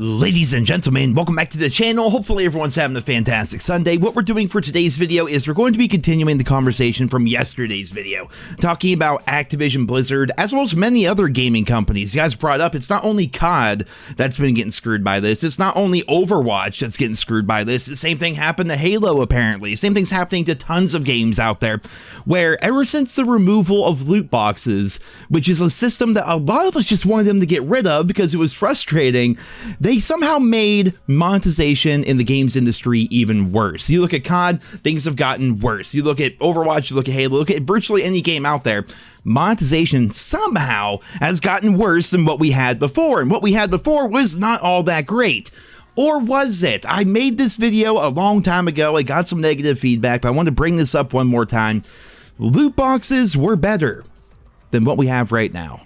Ladies and gentlemen, welcome back to the channel. Hopefully everyone's having a fantastic Sunday. What we're doing for today's video is we're going to be continuing the conversation from yesterday's video, talking about Activision Blizzard, as well as many other gaming companies. You guys brought up, it's not only COD that's been getting screwed by this. It's not only Overwatch that's getting screwed by this. The same thing happened to Halo, apparently. Same thing's happening to tons of games out there, where ever since the removal of loot boxes, which is a system that a lot of us just wanted them to get rid of because it was frustrating, they somehow made monetization in the games industry even worse. You look at COD, things have gotten worse. You look at Overwatch, you look at Halo, look at virtually any game out there, monetization somehow has gotten worse than what we had before. And what we had before was not all that great. Or was it? I made this video a long time ago. I got some negative feedback, but I wanted to bring this up one more time. Loot boxes were better than what we have right now.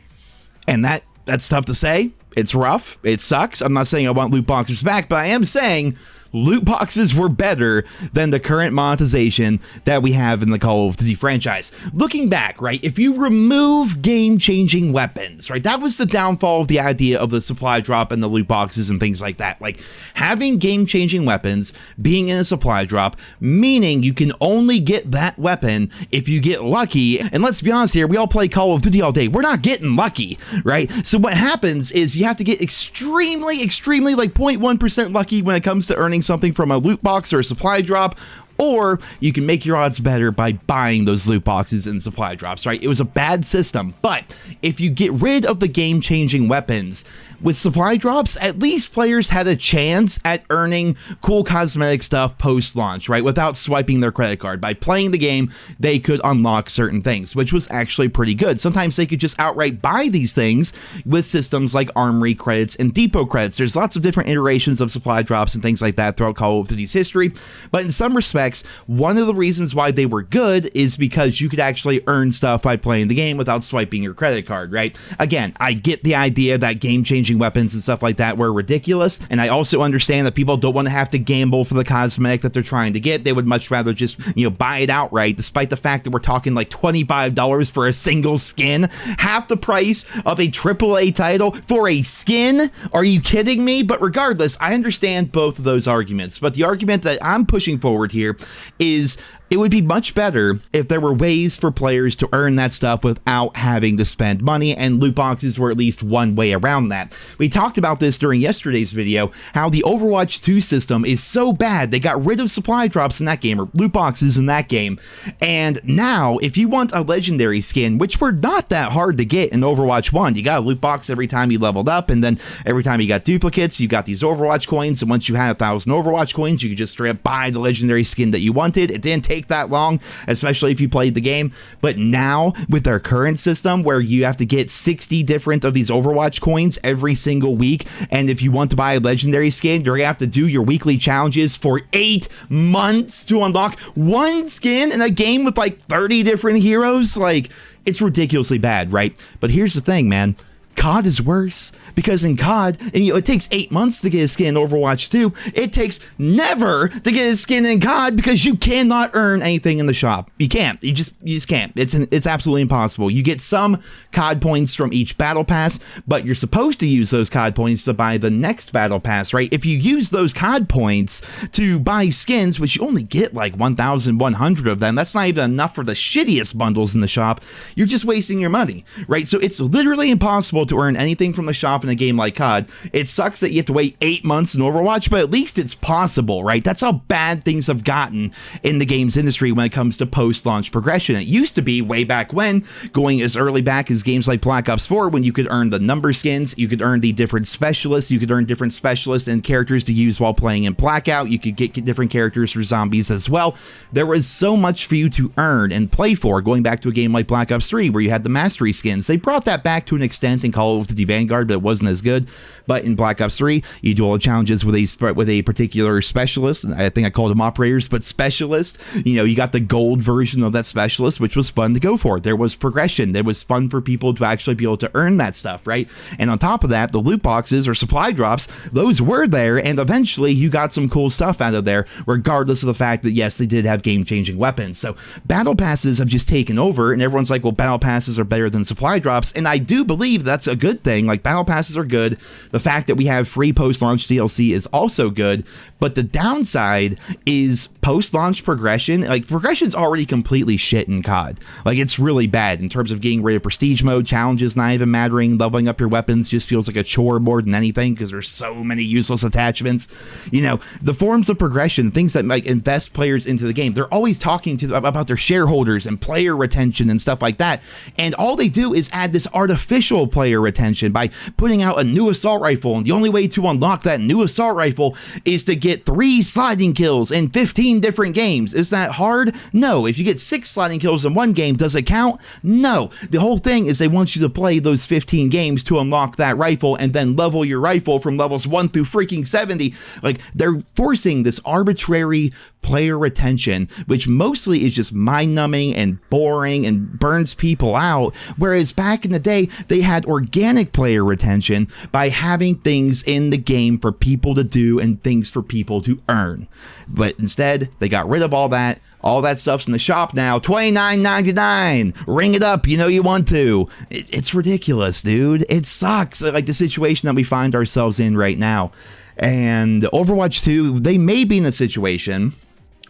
And that's tough to say. It's rough. It sucks. I'm not saying I want loot boxes back, but I am saying loot boxes were better than the current monetization that we have in the Call of Duty franchise. Looking back, right, if you remove game-changing weapons, right, that was the downfall of the idea of the supply drop and the loot boxes and things like that. Like, having game-changing weapons being in a supply drop, meaning you can only get that weapon if you get lucky. And let's be honest here, we all play Call of Duty all day. We're not getting lucky, right? So what happens is you have to get extremely, like 0.1% lucky when it comes to earning something from a loot box or a supply drop, or you can make your odds better by buying those loot boxes and supply drops, right? It was a bad system, but if you get rid of the game-changing weapons with supply drops, at least players had a chance at earning cool cosmetic stuff post-launch, right? Without swiping their credit card. By playing the game, they could unlock certain things, which was actually pretty good. Sometimes they could just outright buy these things with systems like Armory credits and Depot credits. There's lots of different iterations of supply drops and things like that throughout Call of Duty's history, but in some respects, one of the reasons why they were good is because you could actually earn stuff by playing the game without swiping your credit card, right? Again, I get the idea that game-changing weapons and stuff like that were ridiculous, and I also understand that people don't want to have to gamble for the cosmetic that they're trying to get. They would much rather just, buy it outright, despite the fact that we're talking like $25 for a single skin, half the price of a AAA title for a skin. Are you kidding me? But regardless, I understand both of those arguments, but the argument that I'm pushing forward here is it would be much better if there were ways for players to earn that stuff without having to spend money, and loot boxes were at least one way around that. We talked about this during yesterday's video, how the Overwatch 2 system is so bad they got rid of supply drops in that game, or loot boxes in that game, and now if you want a legendary skin, which were not that hard to get in Overwatch 1, you got a loot box every time you leveled up, and then every time you got duplicates, you got these Overwatch coins, and once you had 1,000 Overwatch coins, you could just straight up buy the legendary skin that you wanted. It didn't take that long, especially if you played the game. But now with our current system where you have to get 60 different of these Overwatch coins every single week, and if you want to buy a legendary skin, you're gonna have to do your weekly challenges for 8 months to unlock one skin in a game with like 30 different heroes. Like, it's ridiculously bad, right? But here's the thing, man. COD is worse, because in COD, and it takes 8 months to get a skin in Overwatch 2. It takes never to get a skin in COD because you cannot earn anything in the shop. You can't. You just can't. It's absolutely impossible. You get some COD points from each battle pass, but you're supposed to use those COD points to buy the next battle pass, right? If you use those COD points to buy skins, which you only get like 1,100 of them, that's not even enough for the shittiest bundles in the shop. You're just wasting your money, right? So it's literally impossible to earn anything from the shop in a game like COD. It sucks that you have to wait 8 months in Overwatch, but at least it's possible, right? That's how bad things have gotten in the games industry when it comes to post-launch progression. It used to be way back when, going as early back as games like Black Ops 4, when you could earn the number skins, you could earn the different specialists, you could earn different specialists and characters to use while playing in Blackout, you could get different characters for zombies as well. There was so much for you to earn and play for, going back to a game like Black Ops 3, where you had the mastery skins. They brought that back to an extent in Call of Duty Vanguard, but it wasn't as good. But in Black Ops 3, you do all the challenges with a particular specialist. I think I called them operators, but specialist. You know, you got the gold version of that specialist, which was fun to go for. There was progression. It was fun for people to actually be able to earn that stuff, right? And on top of that, the loot boxes or supply drops, those were there, and eventually you got some cool stuff out of there, regardless of the fact that, yes, they did have game-changing weapons. So battle passes have just taken over, and everyone's like, well, battle passes are better than supply drops, and I do believe that's a good thing. Like, battle passes are good. The fact that we have free post-launch DLC is also good, but the downside is post-launch progression. Like, progression's already completely shit in COD. Like, it's really bad in terms of getting rid of prestige mode, challenges not even mattering, leveling up your weapons just feels like a chore more than anything because there's so many useless attachments. You know, the forms of progression, things that like invest players into the game, they're always talking to about their shareholders and player retention and stuff like that, and all they do is add this artificial player retention by putting out a new assault rifle, and the only way to unlock that new assault rifle is to get 3 sliding kills in 15 different games. Is that hard? No. If you get 6 sliding kills in one game, does it count? No. The whole thing is they want you to play those 15 games to unlock that rifle and then level your rifle from levels 1 through freaking 70. Like, they're forcing this arbitrary player retention, which mostly is just mind-numbing and boring and burns people out, whereas back in the day, they had organic player retention by having things in the game for people to do and things for people to earn. But instead, they got rid of all that. All that stuff's in the shop now, $29.99. Ring it up, you know you want to. It's ridiculous, dude. It sucks, like the situation that we find ourselves in right now. And Overwatch 2, they may be in a situation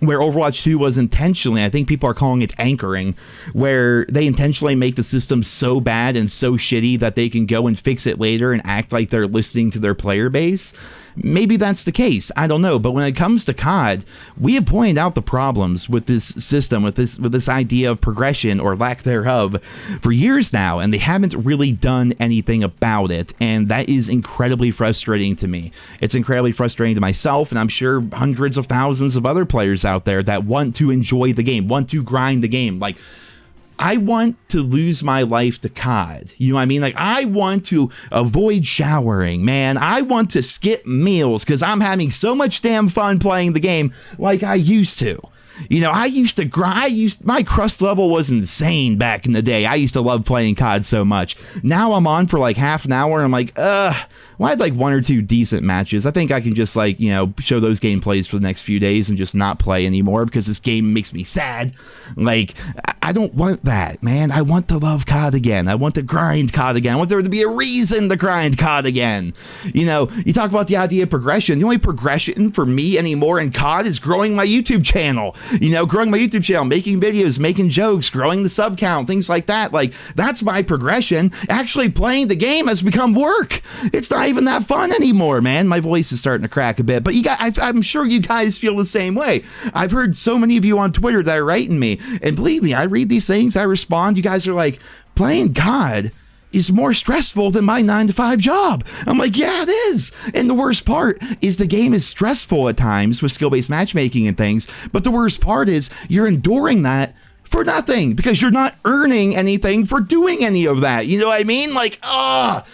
where Overwatch 2 was intentionally, I think people are calling it anchoring, where they intentionally make the system so bad and so shitty that they can go and fix it later and act like they're listening to their player base. Maybe that's the case. I don't know. But when it comes to COD, we have pointed out the problems with this system, with this idea of progression or lack thereof for years now, and they haven't really done anything about it. And that is incredibly frustrating to me. It's incredibly frustrating to myself, and I'm sure hundreds of thousands of other players out there that want to enjoy the game, want to grind the game. Like, I want to lose my life to COD. You know what I mean? Like, I want to avoid showering, man. I want to skip meals because I'm having so much damn fun playing the game like I used to. You know, I used to grind. My crust level was insane back in the day. I used to love playing COD so much. Now I'm on for like half an hour and I'm like, well, I had like 1 or 2 decent matches. I think I can just like, you know, show those gameplays for the next few days and just not play anymore because this game makes me sad. Like, I don't want that, man. I want to love COD again. I want to grind COD again. I want there to be a reason to grind COD again. You know, you talk about the idea of progression. The only progression for me anymore in COD is growing my YouTube channel. You know, growing my YouTube channel, making videos, making jokes, growing the sub count, things like that. Like, that's my progression. Actually playing the game has become work. It's not even that fun anymore, man. My voice is starting to crack a bit, but you guys, I'm sure you guys feel the same way. I've heard so many of you on Twitter that are writing me, and believe me, I read these things, I respond. You guys are like, playing COD is more stressful than my 9-to-5 job. I'm like, yeah, it is. And the worst part is the game is stressful at times with skill-based matchmaking and things, but the worst part is you're enduring that for nothing because you're not earning anything for doing any of that. You know what I mean? Like, God,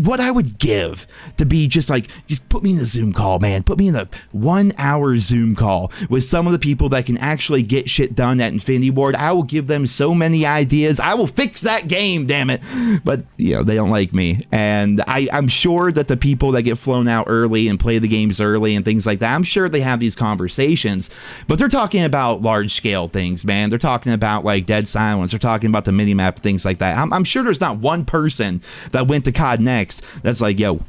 what I would give to be just put me in a Zoom call, man. Put me in a 1-hour Zoom call with some of the people that can actually get shit done at Infinity Ward. I will give them so many ideas. I will fix that game, damn it. But, you know, they don't like me. And I'm sure that the people that get flown out early and play the games early and things like that, I'm sure they have these conversations. But they're talking about large scale things, man. They're talking about like Dead Silence. They're talking about the minimap, things like that. I'm sure there's not one person that went to COD Next that's like, yo,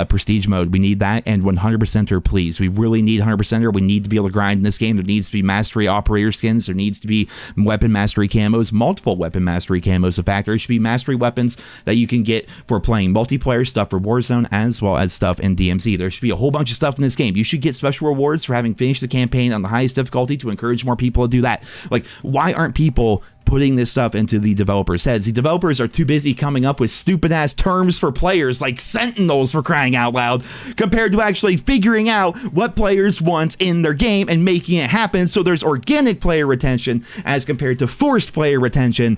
prestige mode, we need that, and 100%er, please. We really need 100%er. We need to be able to grind in this game. There needs to be mastery operator skins. There needs to be weapon mastery camos, multiple weapon mastery camos. In fact, there should be mastery weapons that you can get for playing multiplayer stuff for Warzone as well as stuff in DMZ. There should be a whole bunch of stuff in this game. You should get special rewards for having finished the campaign on the highest difficulty to encourage more people to do that. Like, why aren't people putting this stuff into the developers' heads? The developers are too busy coming up with stupid ass terms for players like Sentinels, for crying out loud, compared to actually figuring out what players want in their game and making it happen so there's organic player retention as compared to forced player retention.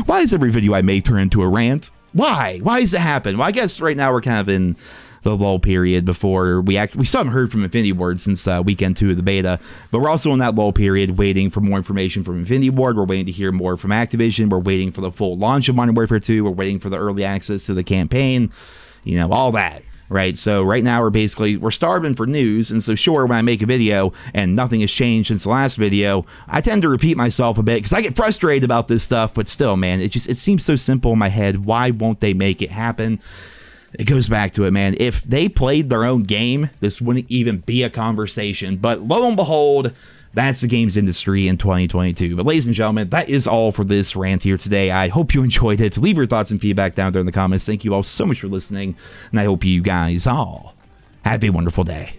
Why does every video I make turn into a rant? Why? Why does it happen? Well, I guess right now we're kind of in the lull period before we still haven't heard from Infinity Ward since weekend 2 of the beta, but we're also in that lull period waiting for more information from Infinity Ward. We're waiting to hear more from Activision. We're waiting for the full launch of Modern Warfare 2. We're waiting for the early access to the campaign, you know, all that. Right, so right now we're starving for news, and so sure, when I make a video and nothing has changed since the last video, I tend to repeat myself a bit because I get frustrated about this stuff, but still, man, it seems so simple in my head. Why won't they make it happen? It goes back to it, man. If they played their own game, this wouldn't even be a conversation, but lo and behold, that's the games industry in 2022. But ladies and gentlemen, that is all for this rant here today. I hope you enjoyed it. Leave your thoughts and feedback down there in the comments. Thank you all so much for listening, and I hope you guys all have a wonderful day.